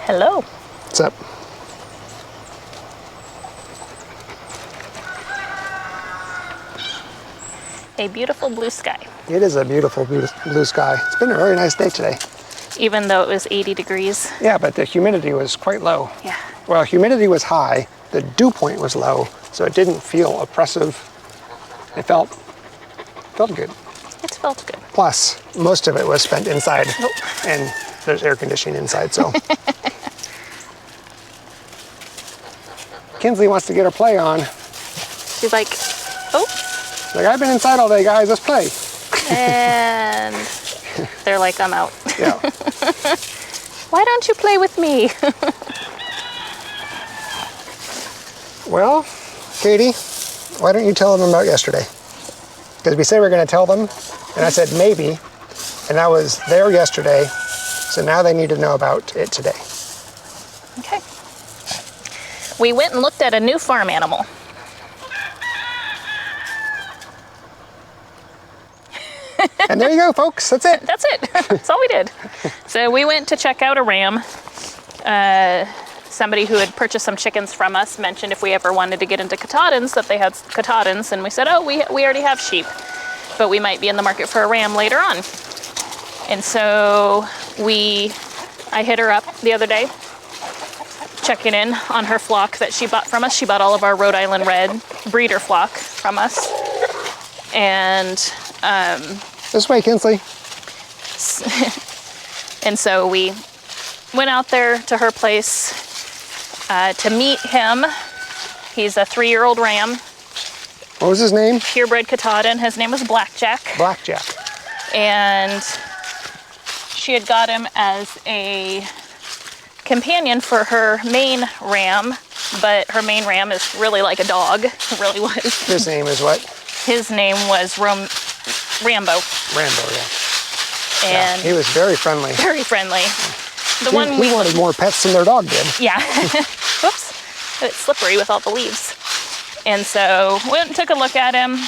Hello. What's up? A beautiful blue sky. It is a beautiful blue sky. It's been a very nice day today. Even though it was 80 degrees. Yeah, but the humidity was quite low. Yeah. Well, humidity was high, the dew point was low, so it didn't feel oppressive. It felt good. It felt good. Plus, most of it was spent inside, Nope. and there's air conditioning inside, so. Kinsley wants to get her play on. She's like, oh. Like, I've been inside all day, guys, let's play. And they're like, I'm out. Yeah. Why don't you play with me? Well, Katie, why don't you tell them about yesterday? Because we said we were going to tell them, and I said maybe, and that was there yesterday, so now they need to know about it today. Okay. We went and looked at a new farm animal. And there you go, folks, that's it. That's it. That's all we did. So we went to check out a ram. Somebody who had purchased some chickens from us mentioned if we ever wanted to get into katahdins, that they had katahdins, and we said, oh, we already have sheep, but we might be in the market for a ram later on. And so I hit her up the other day, checking in on her flock that she bought from us. She bought all of our Rhode Island Red breeder flock from us. And This way, Kinsley. and so we went out there to her place to meet him. He's a 3-year-old ram. What was his name? Purebred Katahdin. His name was Blackjack. Blackjack. And she had got him as a companion for her main ram, but her main ram is really like a dog. It really was. His name is what? His name was Rambo. Rambo, yeah. And he was very friendly. very friendly. The He one we wanted more pets than their dog did. Yeah. Whoops. It's slippery with all the leaves. And so went and took a look at him.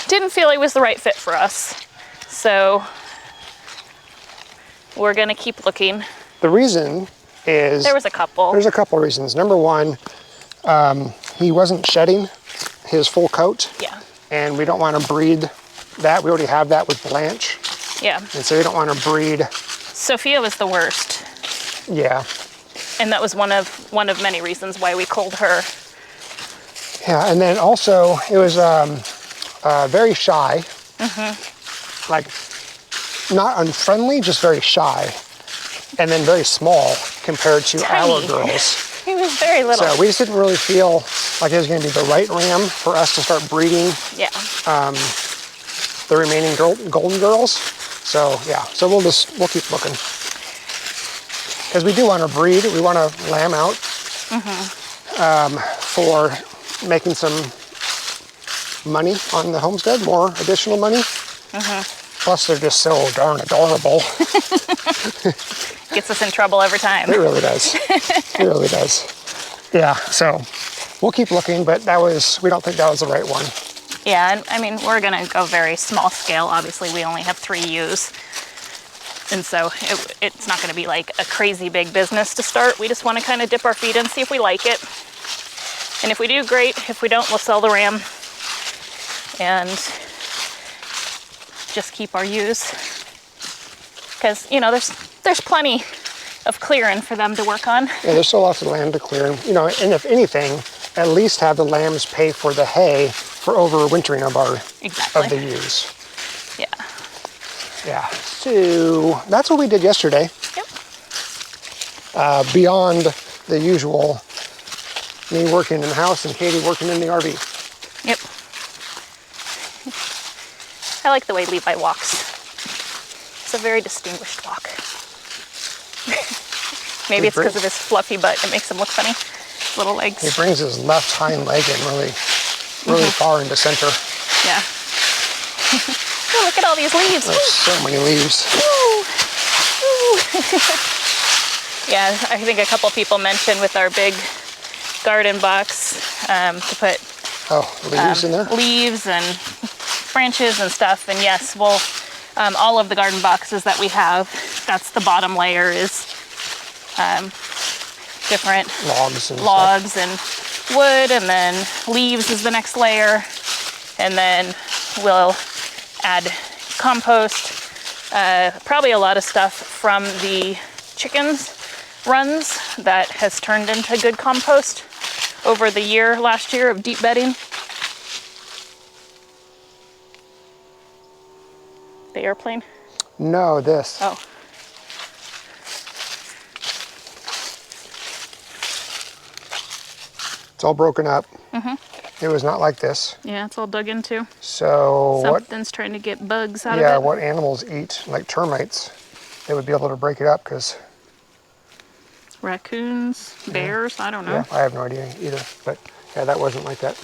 Didn't feel he was the right fit for us. So we're going to keep looking. The reason is... There was a couple. There's a couple reasons. Number one, he wasn't shedding his full coat. Yeah. And we don't want to breed that. We already have that with Blanche. Yeah. And so we don't want to breed... Sophia was the worst. Yeah. And that was one of many reasons why we culled her. Yeah, and then also it was very shy. Mm-hmm. Like, not unfriendly, just very shy. And then very small compared to Tiny. our girls. He was very little. So we just didn't really feel like it was going to be the right ram for us to start breeding Yeah. the remaining golden girls. So yeah, so we'll keep looking. Because we do want to breed, we want to lamb out for making some money on the homestead, more additional money. Plus they're just so darn adorable. Gets us in trouble every time. It really does. It really does. Yeah, so we'll keep looking, but we don't think that was the right one. Yeah, and I mean, we're gonna go very small scale. Obviously, we only have 3 ewes. And so it's not gonna be like a crazy big business to start. We just wanna kind of dip our feet in, see if we like it. And if we do, great. If we don't, we'll sell the ram and just keep our ewes. Because, you know, there's plenty of clearing for them to work on. Yeah, there's still lots of land to clear. You know, and if anything, at least have the lambs pay for the hay for overwintering of the ewes. Yeah. Yeah. So that's what we did yesterday. Yep. Beyond the usual, me working in the house and Katie working in the RV. Yep. I like the way Levi walks. It's a very distinguished walk. Maybe it's because of his fluffy butt. It makes him look funny. Little legs. He brings his left hind leg in really far into center. Yeah. Oh, look at all these leaves. There's so many leaves. Ooh. Ooh. Yeah, I think a couple people mentioned with our big garden box to put leaves in there? Leaves and branches and stuff. And yes, we'll all of the garden boxes that we have, that's the bottom layer is different logs and wood, and then leaves is the next layer, and then we'll add compost, probably a lot of stuff from the chickens runs that has turned into good compost over the year, last year of deep bedding. The airplane? No, this. Oh. It's all broken up. It was not like this. Yeah, it's all dug into. So Something's trying to get bugs out of it. Yeah, what animals eat, like termites, they would be able to break it up because... Raccoons, bears, I don't know. Yeah, I have no idea either. But yeah, that wasn't like that.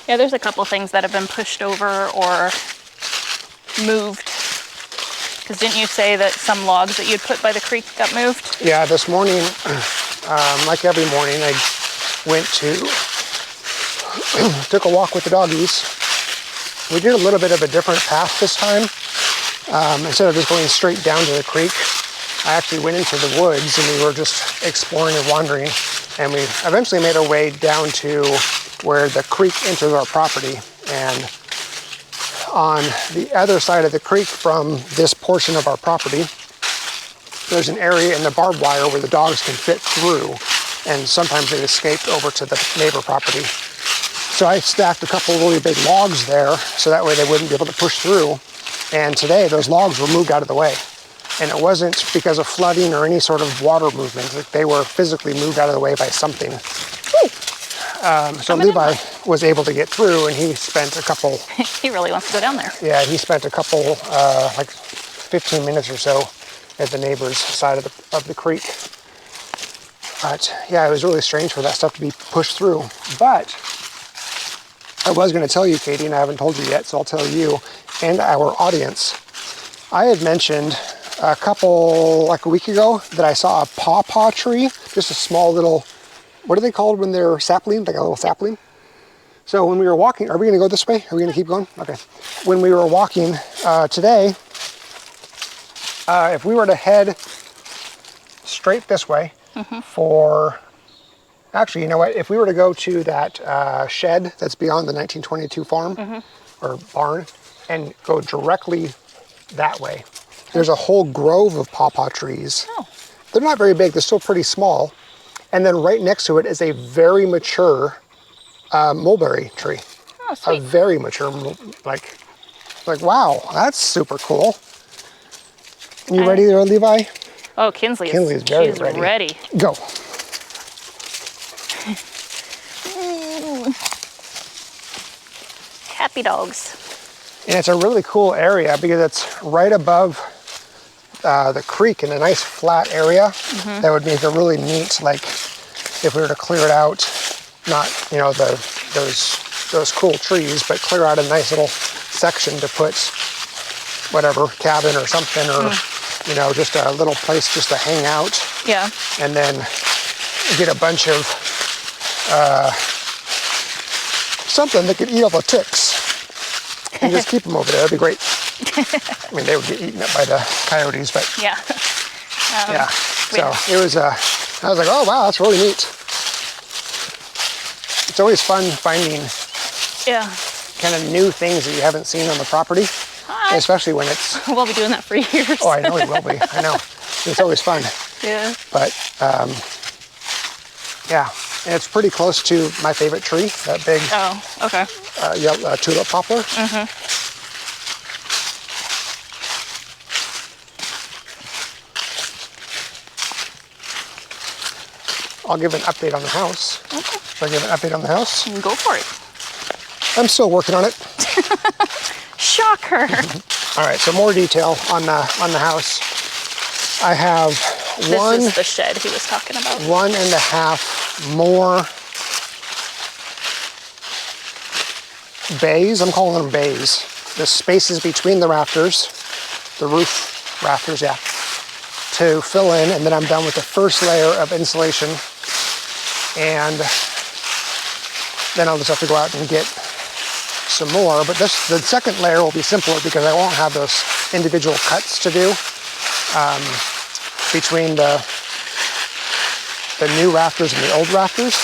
Yeah, there's a couple things that have been pushed over or moved. Because didn't you say that some logs that you'd put by the creek got moved? Yeah, this morning, like every morning, I went to, took a walk with the doggies. We did a little bit of a different path this time. Instead of just going straight down to the creek, I actually went into the woods and we were just exploring and wandering. And we eventually made our way down to where the creek enters our property. And on the other side of the creek from this portion of our property, there's an area in the barbed wire where the dogs can fit through, and sometimes they escape over to the neighbor property. So I stacked a couple really big logs there so that way they wouldn't be able to push through. And today those logs were moved out of the way. And it wasn't because of flooding or any sort of water movement. They were physically moved out of the way by something. So Levi was able to get through, and he spent a couple... He really wants to go down there. Yeah, he spent a couple, like 15 minutes or so at the neighbor's side of the creek. But yeah, it was really strange for that stuff to be pushed through. But I was going to tell you, Katie, and I haven't told you yet, so I'll tell you and our audience. I had mentioned like a week ago, that I saw a pawpaw tree, just a small little, what are they called when they're sapling? Like a little sapling. So when we were walking, are we going to go this way? Are we going to keep going? Okay. When we were walking today, if we were to head straight this way for, actually, you know what? If we were to go to that shed that's beyond the 1922 farm or barn and go directly that way, there's a whole grove of pawpaw trees. Oh. They're not very big. They're still pretty small. And then right next to it is a very mature mulberry tree. Oh, sweet. A very mature, like wow, that's super cool. You ready there, Levi? Oh, Kinsley's very she's ready. Go. Happy dogs. And it's a really cool area because it's right above the creek in a nice flat area. That would make a really neat, like if we were to clear it out, not, you know, those cool trees, but clear out a nice little section to put whatever, cabin or something, or, you know, just a little place just to hang out. Yeah. And then get a bunch of something that could eat all the ticks and just keep them over there. That'd be great. I mean, they would get eaten up by the coyotes, but yeah. yeah. So it was, I was like, oh wow, that's really neat. It's always fun finding kind of new things that you haven't seen on the property, especially when it's... We'll be doing that for years. Oh, I know it will be. I know. It's always fun. Yeah. But yeah, and it's pretty close to my favorite tree, that big tulip poplar. I'll give an update on the house. Okay. Should I give an update on the house? Go for it. I'm still working on it. Shocker. All right, so more detail on the house. I have This is the shed he was talking about. 1.5 more bays. I'm calling them bays. The spaces between the rafters, the roof rafters, to fill in, and then I'm done with the first layer of insulation. And then I'll just have to go out and get some more. But the second layer will be simpler because I won't have those individual cuts to do. between the new rafters and the old rafters.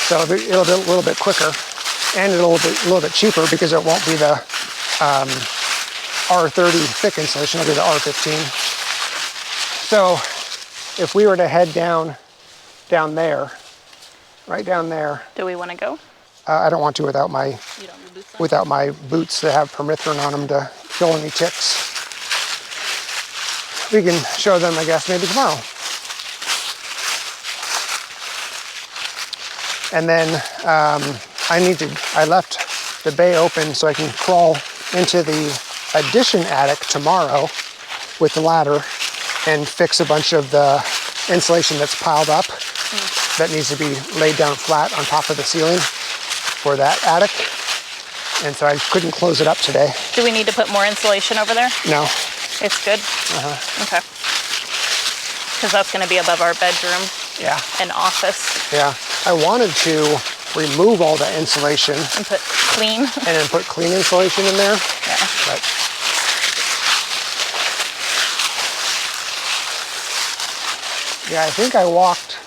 So it'll be a little bit quicker, and a little bit cheaper because it won't be the R30 thick insulation, it'll be the R15. So if we were to head down there, right down there. Do we want to go? I don't want to without my You don't need boots on? without my boots that have permethrin on them to kill any ticks. We can show them, I guess, maybe tomorrow. And then I left the bay open so I can crawl into the addition attic tomorrow with the ladder and fix a bunch of the insulation that's piled up that needs to be laid down flat on top of the ceiling for that attic. And so I couldn't close it up today. Do we need to put more insulation over there? No. It's good? Okay. Because that's going to be above our bedroom Yeah. and office. Yeah. I wanted to remove all the insulation And put clean. and then put clean insulation in there. Yeah. But yeah, I think I walked.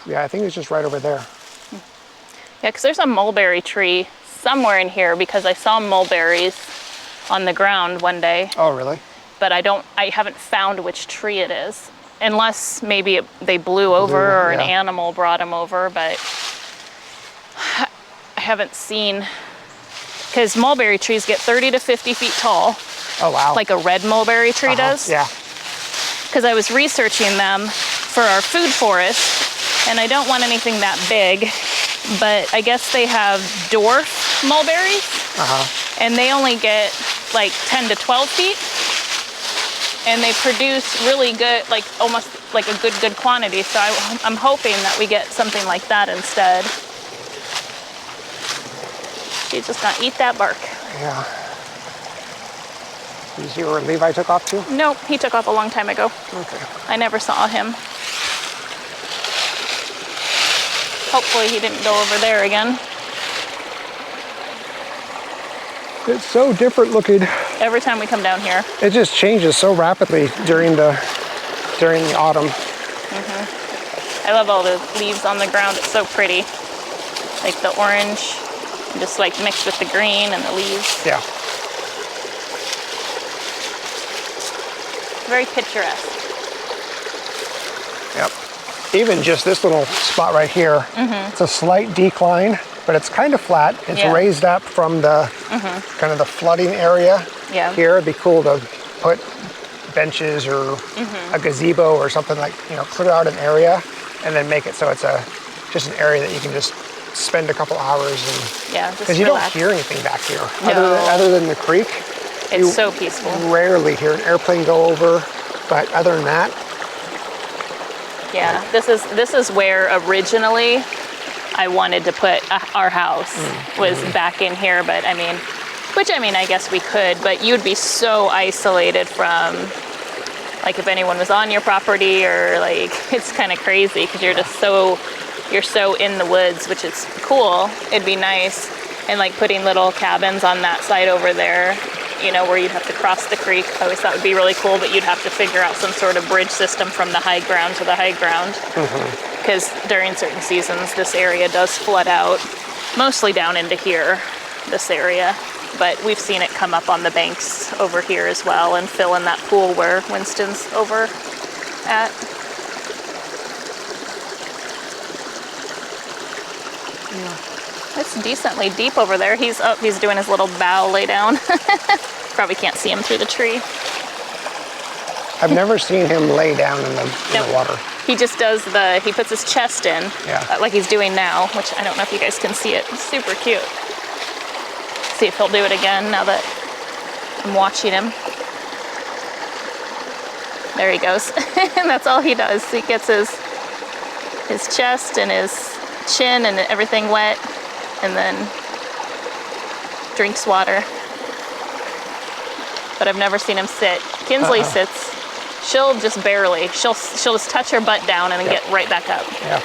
Yeah, I think it's just right over there. Yeah, because there's a mulberry tree somewhere in here because I saw mulberries on the ground one day, Oh, really? but I haven't found which tree it is. Unless maybe they blew over or an yeah. animal brought them over, but I haven't seen, because mulberry trees get 30 to 50 feet tall, Oh, wow. like a red mulberry tree does. Yeah. Because I was researching them for our food forest, and I don't want anything that big, but I guess they have dwarf mulberries, and they only get like 10 to 12 feet, and they produce really good, like almost like a good quantity, so I'm hoping that we get something like that instead. She's just gonna eat that bark. Yeah. Did you see where Levi took off to? Nope, he took off a long time ago. Okay. I never saw him. Hopefully he didn't go over there again. It's so different looking. Every time we come down here. It just changes so rapidly during the autumn. I love all the leaves on the ground. It's so pretty. Like the orange, just like mixed with the green and the leaves. Yeah. Very picturesque. Yep. Even just this little spot right here, it's a slight decline, but it's kind of flat. It's Yeah. raised up from the kind of the flooding area. Yeah. Here, it'd be cool to put benches or a gazebo or something, like, clear out an area and then make it so it's just an area that you can just spend a couple hours and, Yeah, just because you relax. don't hear anything back here No. other than the creek. It's so peaceful. Rarely hear an airplane go over, but other than that, Yeah, this is where originally I wanted to put our house, was back in here, but I guess we could, but you'd be so isolated from, like, if anyone was on your property, or like, it's kind of crazy because you're just you're so in the woods, which is cool. It'd be nice, and like putting little cabins on that side over there, where you'd have to cross the creek. I always thought would be really cool, but you'd have to figure out some sort of bridge system from the high ground to the high ground. Because during certain seasons, this area does flood out, mostly down into here, this area. But we've seen it come up on the banks over here as well and fill in that pool where Winston's over at. It's decently deep over there. He's doing his little bow lay down. Probably can't see him through the tree. I've never seen him lay down in the water. He just does he puts his chest in, like he's doing now, which I don't know if you guys can see it. It's super cute. See if he'll do it again now that I'm watching him. There he goes. And that's all he does. He gets his chest and his chin and everything wet, and then drinks water. But I've never seen him sit. Kinsley sits. She'll just barely. She'll just touch her butt down and then get right back up. Yeah.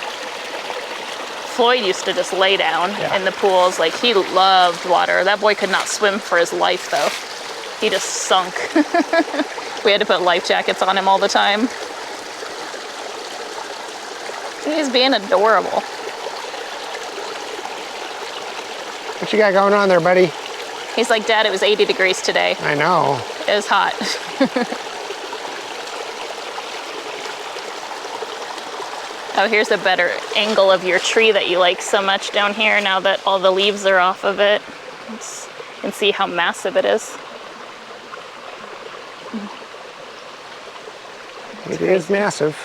Floyd used to just lay down in the pools. Like, he loved water. That boy could not swim for his life, though. He just sunk. We had to put life jackets on him all the time. He's being adorable. What you got going on there, buddy? He's like, Dad, it was 80 degrees today. I know. It was hot. Oh, here's a better angle of your tree that you like so much down here now that all the leaves are off of it. You can see how massive it is. It is massive.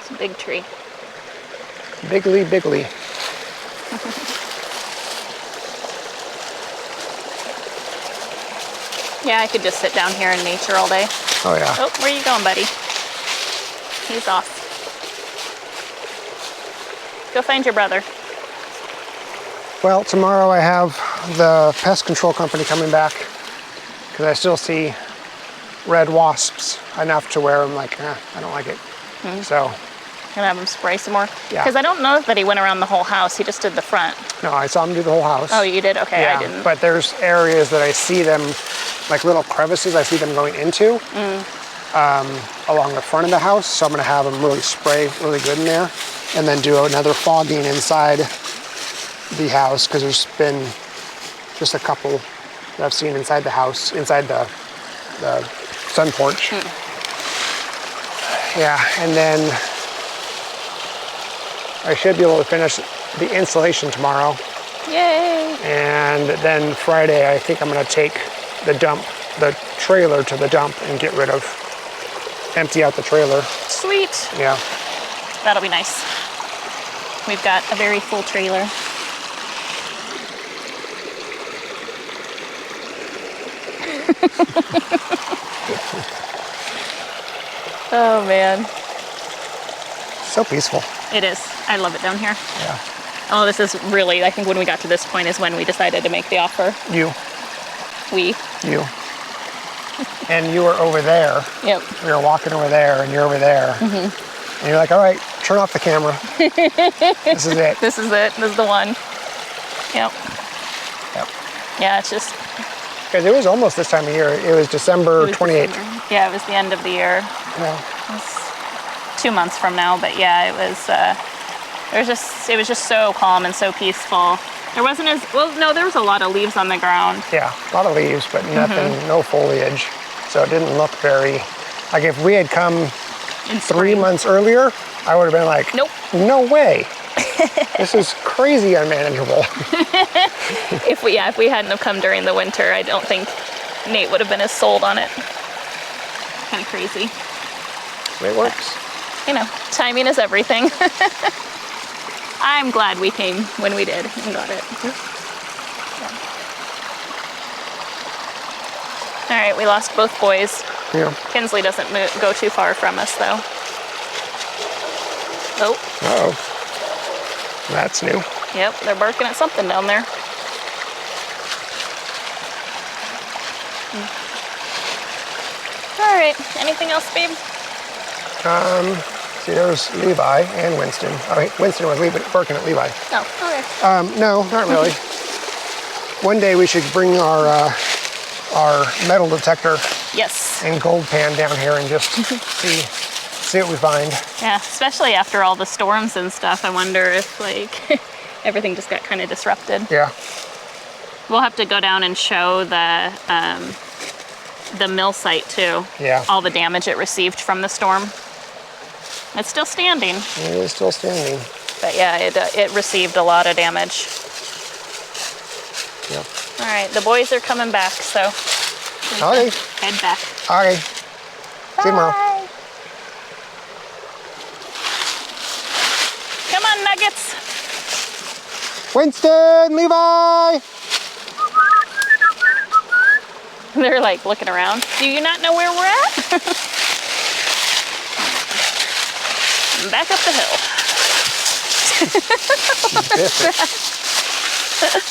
It's a big tree. Bigly, bigly. Yeah, I could just sit down here in nature all day. Oh, yeah. Oh, where are you going, buddy? He's off. Go find your brother. Well, tomorrow I have the pest control company coming back because I still see red wasps enough to where I'm like, I don't like it. So. Gonna have him spray some more? Yeah. Because I don't know that he went around the whole house. He just did the front. No, I saw him do the whole house. Oh, you did? Okay, yeah, I didn't. But there's areas that I see them, like little crevices I see them going into along the front of the house. So I'm gonna have them really spray really good in there and then do another fogging inside the house because there's been just a couple that I've seen inside the house, inside the sun porch. Yeah, and then I should be able to finish the installation tomorrow. Yay! And then Friday, I think I'm gonna take the trailer to the dump and empty out the trailer. Sweet. Yeah. That'll be nice. We've got a very full trailer. Oh, man. So peaceful. It is. I love it down here. Yeah. Oh, this is really, I think when we got to this point is when we decided to make the offer. You. You. And you were over there. Yep. We were walking over there, and you're over there. And you're like, all right, turn off the camera. This is it. This is it. This is the one. Yep. Yep. Yeah, it's just. Because it was almost this time of year. It was December 28th. December. Yeah, it was the end of the year. Yeah. It was 2 months from now, but yeah, it was just so calm and so peaceful. There wasn't there was a lot of leaves on the ground. Yeah, a lot of leaves, but nothing, no foliage. So it didn't look very, like if we had come In 3 spring. months earlier, I would have been like, Nope. No way. This is crazy unmanageable. If we hadn't have come during the winter, I don't think Nate would have been as sold on it. Kind of crazy. It works. You know, timing is everything. I'm glad we came when we did and got it. Yeah. All right, we lost both boys. Yeah. Kinsley doesn't go too far from us, though. Oh. Uh-oh. That's new. Yep, they're barking at something down there. All right, anything else, babe? See, there's Levi and Winston. Oh, wait, Winston was barking at Levi. Oh, okay. No, not really. One day we should bring our metal detector Yes. and gold pan down here and just see what we find. Yeah, especially after all the storms and stuff. I wonder if, like, everything just got kind of disrupted. Yeah. We'll have to go down and show the mill site, too. Yeah. All the damage it received from the storm. It's still standing. It is still standing. But yeah, it received a lot of damage. Yep. All right, the boys are coming back, so we Okay. can head back. Okay. See you tomorrow. Bye. Come on, Nuggets. Winston, Levi! They're like looking around. Do you not know where we're at? Back up the hill. Biff it.